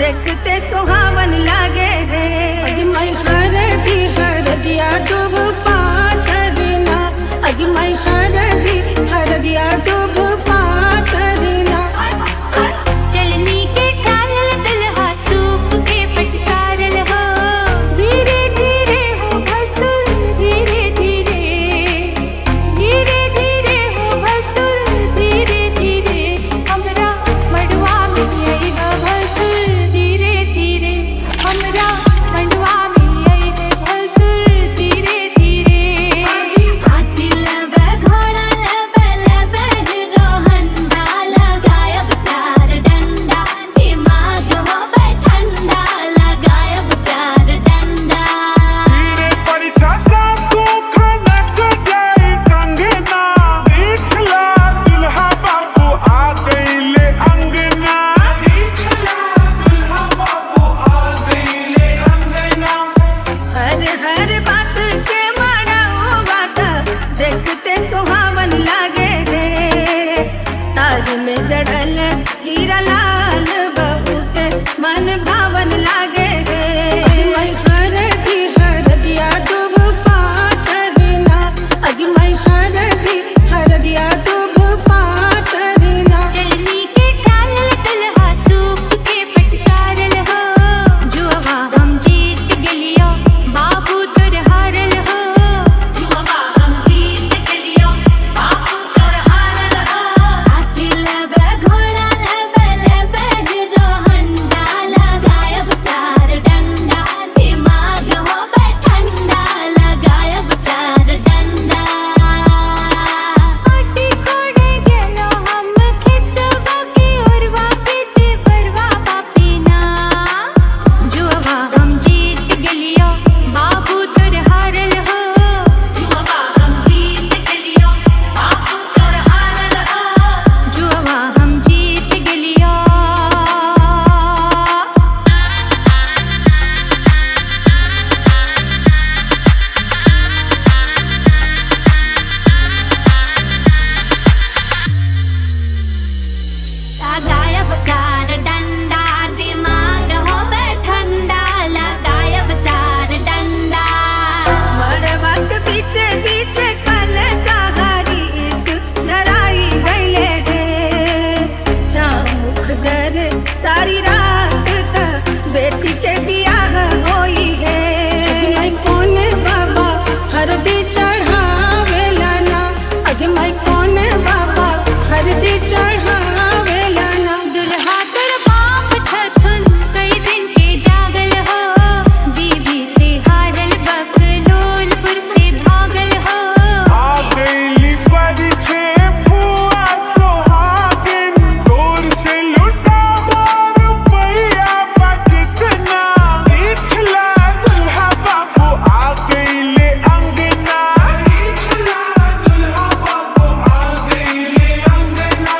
देखते सुहावन लागे रे। अजमई हरदी हरदिया डूब पाथरना, अजमई हरदी हरदिया डूब पाथरना। चलनी के चालल दुल्हा सूप के पटकारल हो, धीरे धीरे हो भसुर धीरे धीरे, धीरे धीरे हो भसुर धीरे धीरे। हमरा मड़वा में आई है भसुर धीरे धीरे, हमरा मड़वा में आई है भसुर धीरे धीरे। हाथी लबे घोड़ा लबे लबे रोहन डाला, गायब चार डंडा दिमाग हो ठंडा, लगायब चार डंडा। हीरे परिछा सासू खनक जाई कंगना, निकला दुल्हा बाबू आ गईले अंगना, निकला दुल्हा बाबू आ गईले अंगना। हर हर बात के मानो बात देखते सुहावन लागे रे। ताज में जड़ल हीरा लाल बहुत मन भावन लागे रे। अजमई हरदी हरदिया डूब पाथरना, अजमई हरदी हरदिया डूब पाथरना। चलनी के चालल दुल्हा सूप के पटकारल हो, जुआ हम जीत गलियो बाबू तोर हारल हो, जुआ हम जीत गलियो बाबू तोर हारल हो। हाथी लबे घोड़ा लबे लबे रोहन डाला, गायब चार डंडा दिमाग हो ठंडा, लगायब चार डंडा। पाटी कोड़े गेलो हम खेतवा के ओरवा पीते बरवा पापीना, जुआ हम जीत गलियो बाबू तोर हारल हो, जुआ हम जीत गलियो बाबू तोर हारल हो, जुआ हम जीत गलियो। लगायब चार डंडा दिमाग हो ठंडा, लगायब चार डंडा। मड़वा के पीछे पीछे कल सहारी इस धराई गईले रे। चामुख डर सारी रात तक बेटी के बियाह होई है। अजमई कोने बाबा हरदी चढ़ावेला ना, अजमई कोने बाबा हरदी चढ़ावेला ना। दुल्हा तोर बाप छथुन कई दिन के जागल हो, बीबी से हारल बकलोलपुर से भागल हो। आ गईली परिछे फुआ सोहागिन, तोर से लुटा रुपया बचतना, निकला दुल्हा बाबू आ गईले अंगना, निकला दुल्हा बाबू आ गईले अंगना।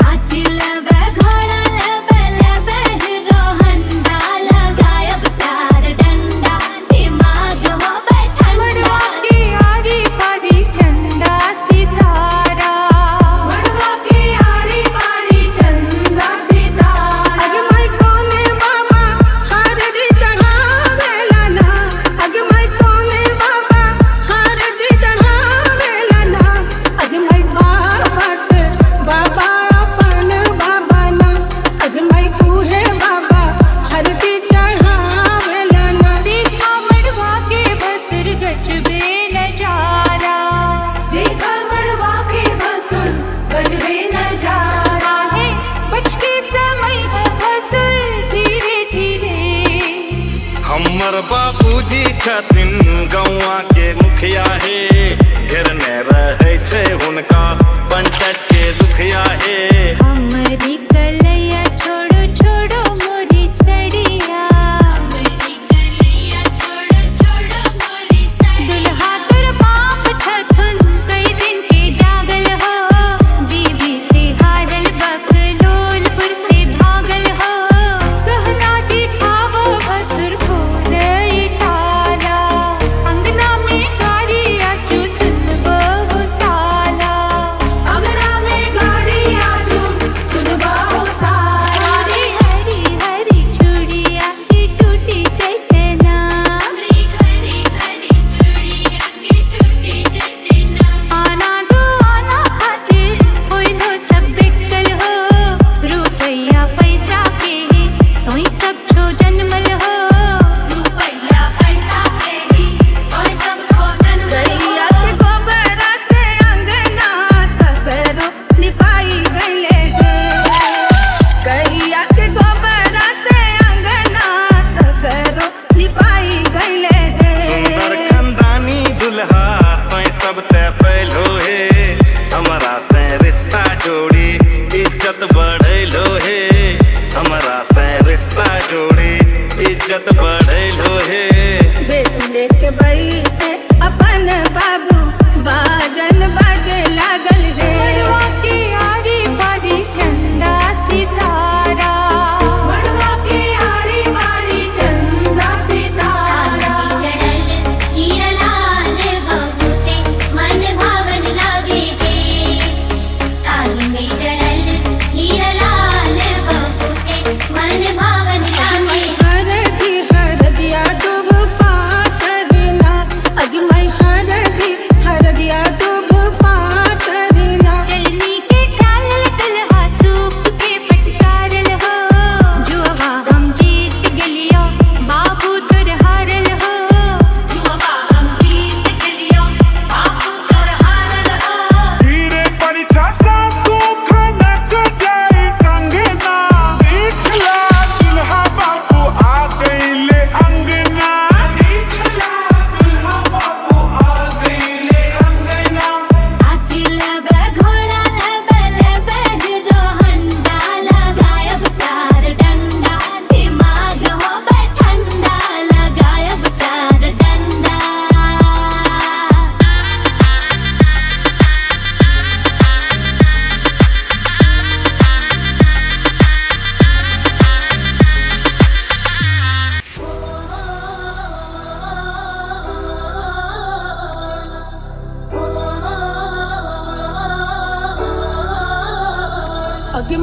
हाथी लबे घोड़ा लबे लबे रोहन डाला, गायब चार डंडा दिमाग हो ठंडा। की आरी पारी चंदा सितारा, मड़वा की आरी पारी चंदा सितारा। अजमई कोने बाबा हरदी चढ़ावेला ना, अजमई कोने बाबा हरदी चढ़ावेला ना। अजमई बाबा से बाबा अपन बाबा ना, अजमई तूहे बाबा हरदी चढ़ावेला ना। देखा मड़वा के बसुर गजबे नजारा, देखा मड़वा के भसुर गजबे नजारा। है बच के समय है भसुर धीरे धीरे। हमर बाबूजी छथिन गौवा के मुखिया हे, घेरने रहै छै हुनका पंचायत के दुखिया हे। हमरी कलैया छोड़ो छोड़ो मोरी सड़िया, हमरी कलैया छोड़ो छोड़ो मोरी सड़िया। दुल्हा तोर बाप छथुन कई दिन के जागल हो, बीबी से हारल बकलोलपुर से भागल हो। गहना दिखावो भसुर खोलई ताला, अंगना में गारिया चू सुनबो साला, अंगना में गाड़ी आजू सुनबा साला।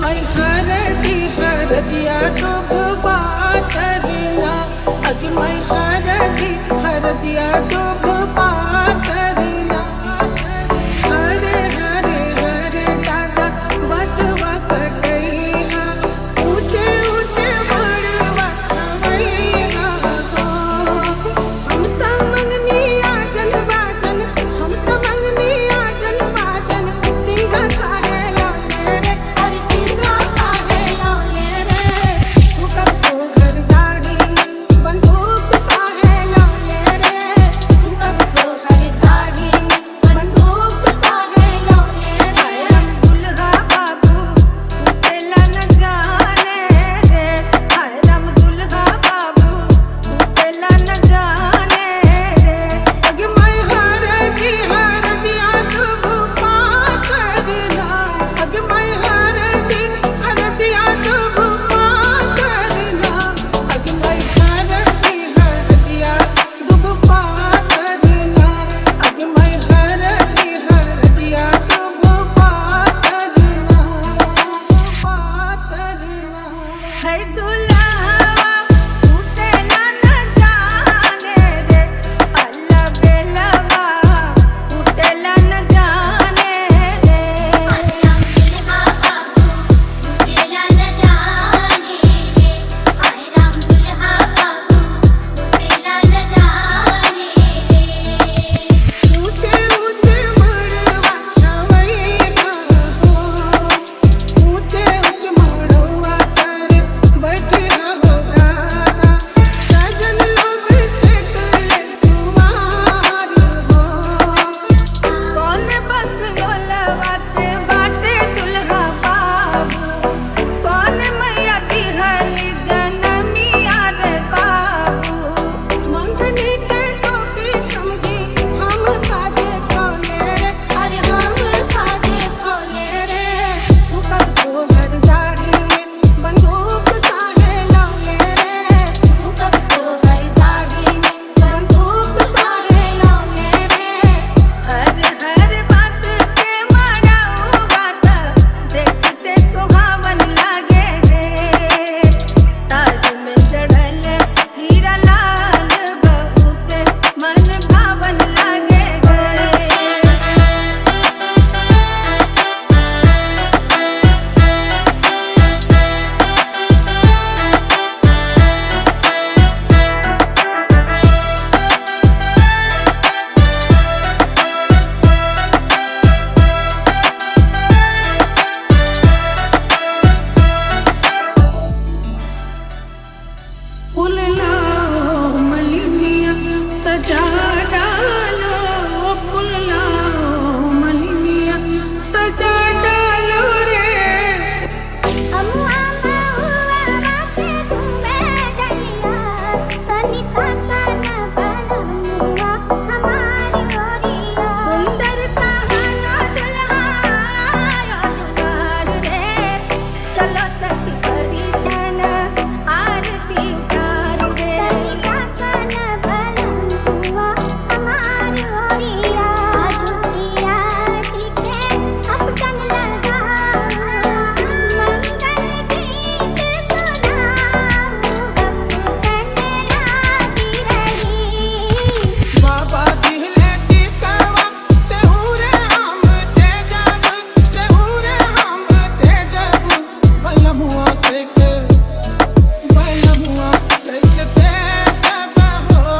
मैं हरदी हरदिया डूब पातरला अग मैं हरदी हरदिया डूब पातरला हरे हरे हरे दादा बसवा कटैया ऊंचे ऊंचे बड़वा छवैया हो हम त मंगनी आजन बाजन हम त मंगनी आजन बाजन सिंगा काहे लाले रे अरे सिंगा काहे लाले रे तू कब तो हर गाड़ी में बंदूक काहे लाले रे तू कब तो हर दाढ़ी में बंदूक काहे लाले रे हम दुल्हा बाबू तेला न जाने रे हाय राम दुल्हा बाबू तेला न जाने रे अग मैं हरदी हरदिया डूब पातरला अग मैं हरदी हरदिया डूब पातरला अग मैं हरदी हरदिया डूब पातरला अग मैं हरदी हरदिया डूब पातरला है दुल्हा उठेला न जाने रे अल्लाह बेलवा उठेला न जाने रे राम दुल्हा बाबू तेला न जाने रे हाय राम दुल्हा बाबू तेला न जाने रे ऊंचे ऊंचे मड़वा छवैया हो ऊंचे ऊंचे मड़वा चारे बैठिया हो दादा सजन लोग छेटले कुमार हो कौन बंगलोलवा ते बाटे दुल्हा बाबू कौन मैया दिहली जनमिया रे बाबू मंगनी के टोपी समझी हम काजे खोले रे अरे हम काजे खोले रे तू कब तो हर गाड़ी में बंदूक काहे लाले रे तू कब तो हर दाढ़ी में बंदूक काहे लाले रे हर हर बास के मड़उआ त देखते सुहावन लागे रे ताज में चढ़ल हीरा लाल बहुत मन भावन लागे रे फूल लाओ मलिनिया सजा डालो फूल लाओ मलिनिया सजा डालो रे अमुआ महुआ माथे घूमे डलिया तनी ताका न बलमुआ हमारी ओरिया सुंदर सहाना दुल्हा दुआर रे चलो सखी करी छन आरती उतार रे तनी ताका न बलमुआ हमारी ओरिया दुसिया दिखे अपटन लगा मंगल गीत सुनाऊं अपटन लागी रही बाबा दिहले टिकवा से हुरे हम तेजब से हुरे हम तेजब बलमुआ कैसे तेजब हो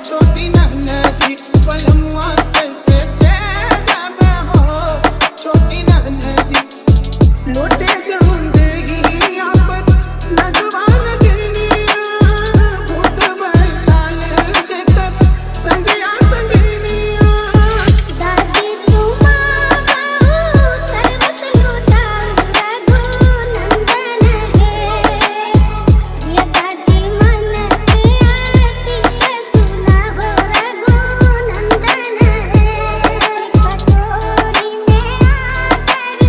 छोटी नन्ही बलमुआ कैसे तेजब हो छोटी नन्ही लोटे जमुंदगी आप लगवान दिनिया भूत बरताल जेकर संगिया संगिनिया दादी तुम्हारा सर्वस लूटा रघुनंदन है ये दादी मन से आशीष सुना हो रघुनंदन है कटोरी में आकर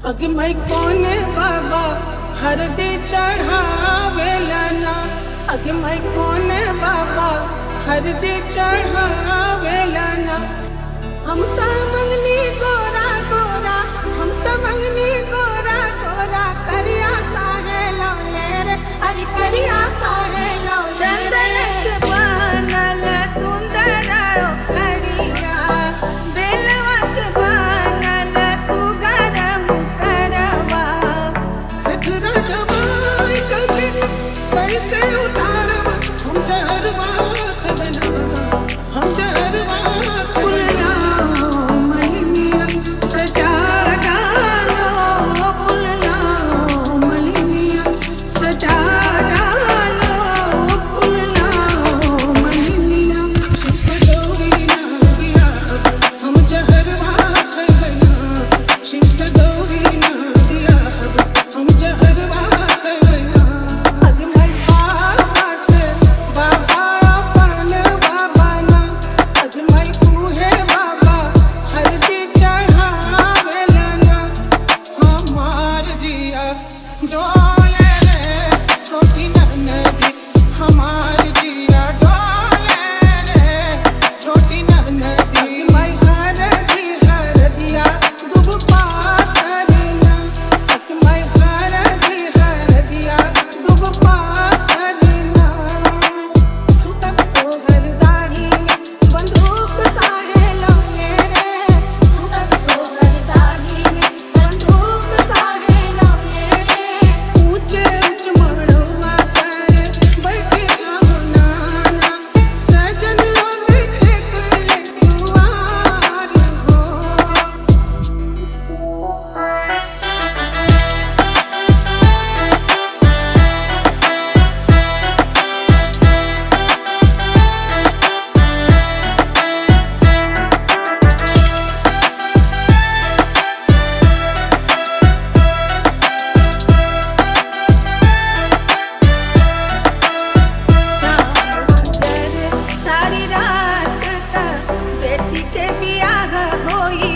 अग मैं कौन बाबा हरदी चढ़ावेला ना अगे मैं कौन बाबा हरदी चढ़ावेला ना हम तो मंगनी गोरा गोरा हम तो मंगनी गोरा गोरा करिया काहे लौले रे अरे करिया काहे लौले चंदन बनल सुंदर करिया बेलवक बनल सुगर मुसरवा सिद्धरा जमाई कभी कैसे उतारवा हम जहरवा खबना हम जहरवा पुलना मलिनिया सजा डालो पुलना मलिनिया सजा डालो पुलना मलिनिया शिव सदोरी ना दिया हम जहरवा खबना शिव सदोरी ना दिया हम जहरवा खबना अग मैं बाबा से बाबा अपन बाबा ना अग मैं पूहे बाबा हरदी चढ़ावेला ना हमार जिया डोले रे छोटी ननदी हमार जिया डोले रे छोटी ननदी मैं हरदिया डूब पातरना अग मैं हरदिया डूब पातरना तू तब तो हर दाढ़ी में बंदूक काहे लौले रे तू तब तो हर दाढ़ी में बंदूक काहे लौले रे ऊंचे ऊंच मड़वा पर बैठे हम नाना सजन लोग छेकले दुआर हो सारी रात तक बेटी के बियाह होई